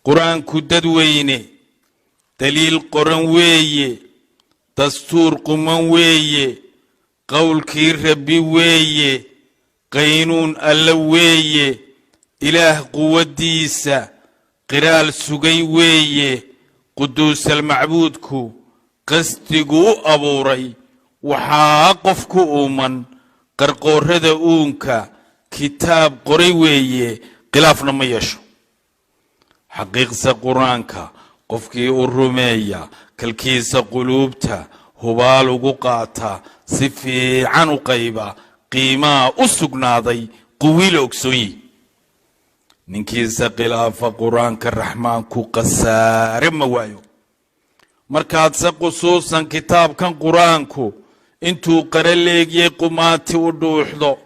قرآن كدد ويني دليل قرآن ويه دستور قمان ويه قول كير ربي ويه قينون ألا ويه إله قوة ديسة قرال سقي ويه قدوس المعبودكو قستقو أبوري وحاقفكو أومن قرقور هذا أونكا كتاب قري ويه قلافنا ما يشو حقيقة قرآنك قفكي الرمية كالكيس قلوبتا هبال قاتا سفي عن قيبة قيمة أسقناضي قويل أكسوي ننكيس قلاف قرآنك الرحمن كو قسار موايو مركات سقصوصا كتاب كان قرآنكو انتو قراليك يقوماتي ودوحضو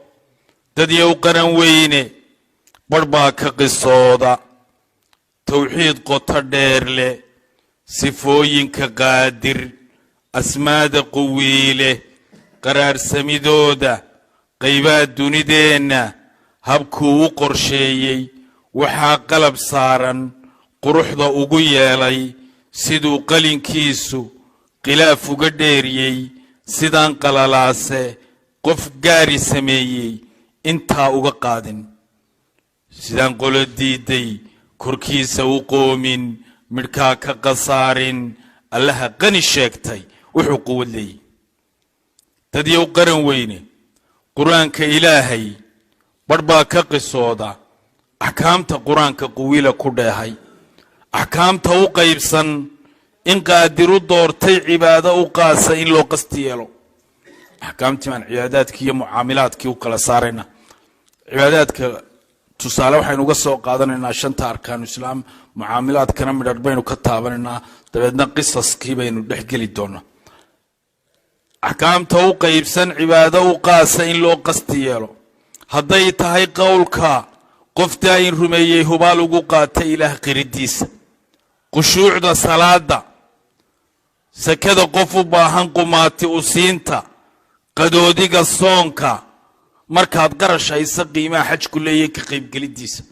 داديو قران ويني برباك قصودا توحيد قطر ديرلي سفوينك قادر أسماد قويلة قرار سميدودا قيبات دوني دينا هبكو وقرشيي وحا قلب صارا قروحضا ugu siduu qalinkiisu khilaaf uga dheeriyey sidaan qalalaase qof gaari sameeyey intaa uga qaadin sidaan qolo diiday korkiisa u qoomin midhkaa ka qasaarin allaha qani sheegtay wuxuu quwad leeyay dad yow qaran weyne qur-aanka ilaahay barbaa ka qisooda axkaamta qur-aanka quwiila ku dheehay أحكامته وقيبسا إن قادروا دورتي عبادة وقاسة إن لو قستيلو أحكامتي من عباداتك هي معاملاتك وكلا صارنا عباداتك تصالح حين وقصوا قادنا إن عشان تاركان الإسلام معاملات كنا من 40 وكتابنا تبدنا قصص كي بينو نحكي للدونا أحكامته وقيبسا عبادة وقاسة إن لو قستيلو هديت هاي قولك قفتين رميه هبالو قاتي إله قرديس قشوع دا صلاة سكذا قفو باهن قماتي أسينتا قدودي قصونكا مركات قرش يسقي ما حج كلية كقيب قلديس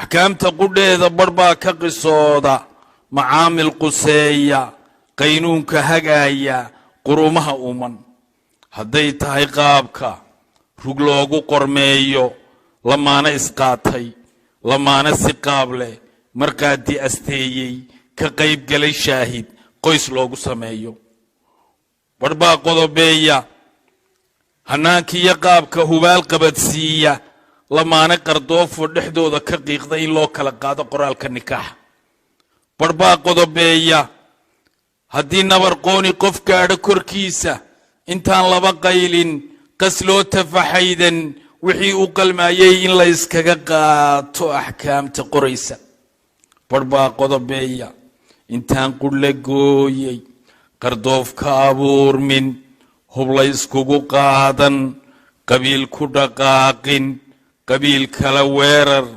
أحكام تقول إذا بربا كقصودا معامل قسية قينون كهجايا قرومها أمن هديت هاي قابكا رجلوغو قرميو لما أنا إسقاطي لما أنا سقابله مرقادي أستيي كقيب قلي شاهد قيس لوغو سميو بربا قضبية هناكي يقاب كهوال قبدسية لما أنا قردوف ودحدو ذا كقيق ذا إلو كالقادة قرال كالنكاح بربا قضبية هدي نبرقوني قف كاد كركيسة انتان لبا قيلين قسلو تفحيدا وحي أقل ما يين لا يسكاقاتو أحكام تقريسا بربا قضبية انتان قل لقوي قردوف كابور من هبلا يسكوكو قادا قبيل كدقاقين قبيل كلاويرر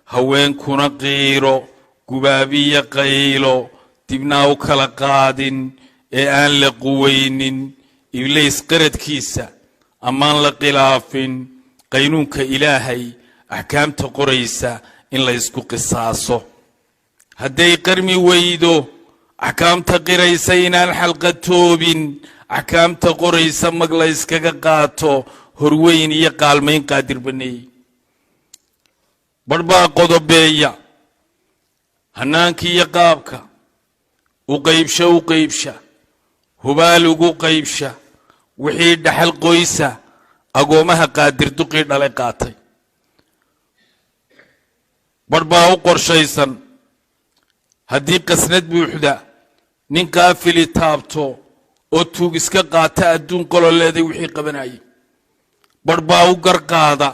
هوين كنا قيرو قبابية قيلو تبناو كلاقادين ايان لقوين إبليس قرد كيسا أمان لقلافين قينونك إلهي أحكام تقريسا إن لا يسكو قصاصه هدي قرمي ويدو أحكام تقريسا إن الحلقة توبين أحكام تقريسا مقلا يسكا قاتو هروين يقال مين قادر بني بربا قضبية هنانكي يقابك وقيبشا وقيبشا هبالو قيبشا وحيد دحل قويسا أقومها قادر دقيق على قاتي برباو قرشيسا هدي قسند بوحدة ننقا فيلي تابتو او توقسكا قاتا أدون قولو الذي وحي قبناي برباو قرقادا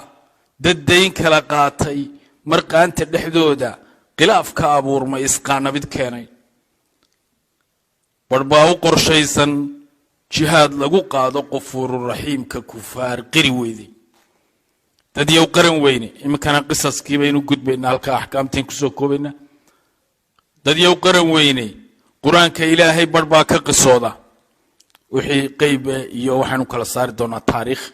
ددين كلا قاتي مرقان تدحدودا قلاف كابور ما إسقانا بدكيني برباو قرشيسا جهاد لغو قادو قفور الرحيم ككفار قري ويدي تديو قرن ويني إما كان قصص كي بينو قد بينا هلكا أحكام تنكسو كوبينا تديو قرن ويني قرآن كإلهي بربا كقصودا وحي قيب يوحنو كلا صار دونا تاريخ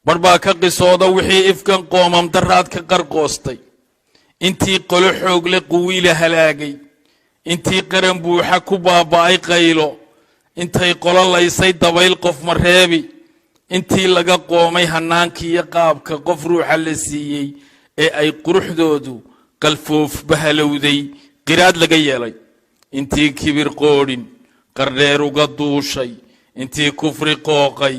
بربا كقصودا وحي إفكان قومم درات كقرقوستي intii qolo xoog leh quwiila halaagay intii qaran buuxa ku baaba'ay qaylo intay qolo laysay dabayl qof mareebi intii laga qoomay hanaankii iyo qaabka qof ruuxa la siiyey ee ay quruxdoodu qalfoof bahalowday qiraad laga yeelay intii kibir qoodhin qardheer uga duushay intii kufri qooqay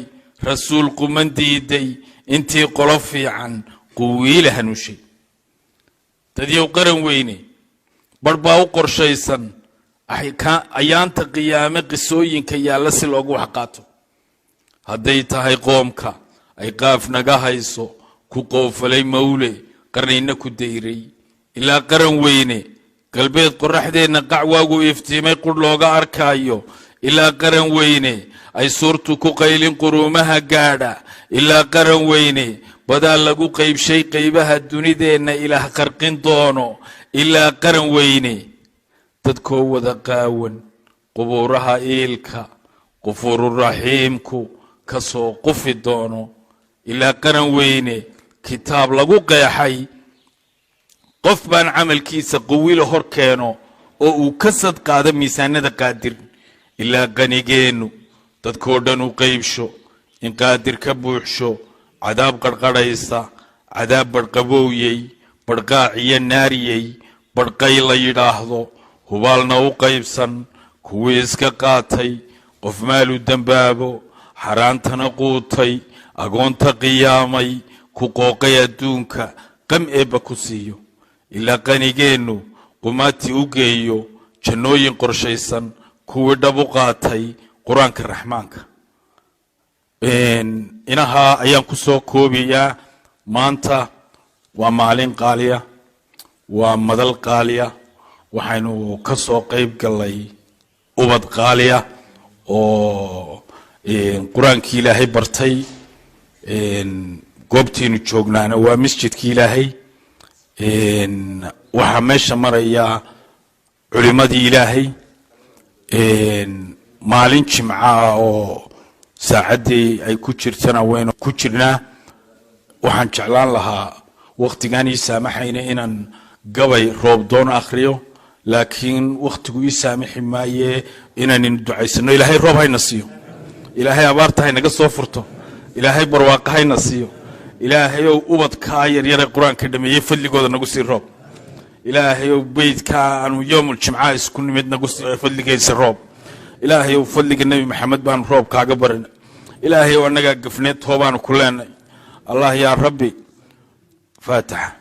rasuul quman diiday intii qolo fiican quwiila hanushay dadyow qaran weyne barbaa u qorshaysan ayaanta qiyaame qisooyinka yaalla si loogu wax qaato hadday tahay qoomka ay qaaf naga hayso ku qoofalay mawle qarnayna ku dayray ilaa qaran weyne galbeed qoraxdeenna qacwaagu iftiimay qudh looga arkaayo ilaa qaran weyne ay suurtu ku qaylin quruumaha gaadha ilaa qaran weyne badaa lagu qaybshay qaybaha dunideenna ilaah qarqin doono ilaa qaran weyne dadkoo wada qaawan qubuuraha iilka qufuururaxiimku ka soo qufi doono ilaa qaran weyne kitaab lagu qeexay qof baan camalkiisa quwilo hor keeno oo uu ka sad qaado miisaanada qaadir ilaa qanigeennu dadkoo dhan u qaybsho in qaadir ka buuxsho cadaab qarqadhaysa cadaab barqabooyey barqaaciyo naariyey barqay la yidhaahdo hubaalna u qaybsan kuwii iska qaatay qof maalu dembaabo xaraantana quutay agoonta qiyaamay ku qooqay adduunka qam eebba ku siiyo ilaa qanigeennu qumaati u geeyo jannooyin qorshaysan kuwii dhab u qaatay qur-aanka raxmaanka inahaa ayaan ku soo koobayaa maanta waa maalin qaaliya waa madal qaaliya waxaynu ka soo qayb gallay ubad qaaliya oo qur-aankii ilaahay bartay goobtiinu joognaana waa masjidkii ilaahay waxaa meesha maraya culimadii ilaahay maalin jimca oo saacaddii ay ku jirtana waynu ku jirnaa waxaan jeclaan lahaa wakhtigaan ii saamaxayna inaan gabay roobdoon akhriyo laakiin wakhtigu ii saamaxi maaye inaaninu ducaysano ilaahay roob hayna siiyo ilaahay abaarta haynaga soo furto ilaahay barwaaqa hayna siiyo ilaahayow ubadkaa yaryare qur-aanka dhameeyey fadligooda nagu sii roob ilaahayow beydkaa aanu yoomul jimcaha isku nimid nagu sii fadligeisa roob ilaahayow fadliga nebi maxamed baanu roob kaaga barina ilaahayow annagaa gafneed toobaanu ku leenay allah yaa rabbi faataxa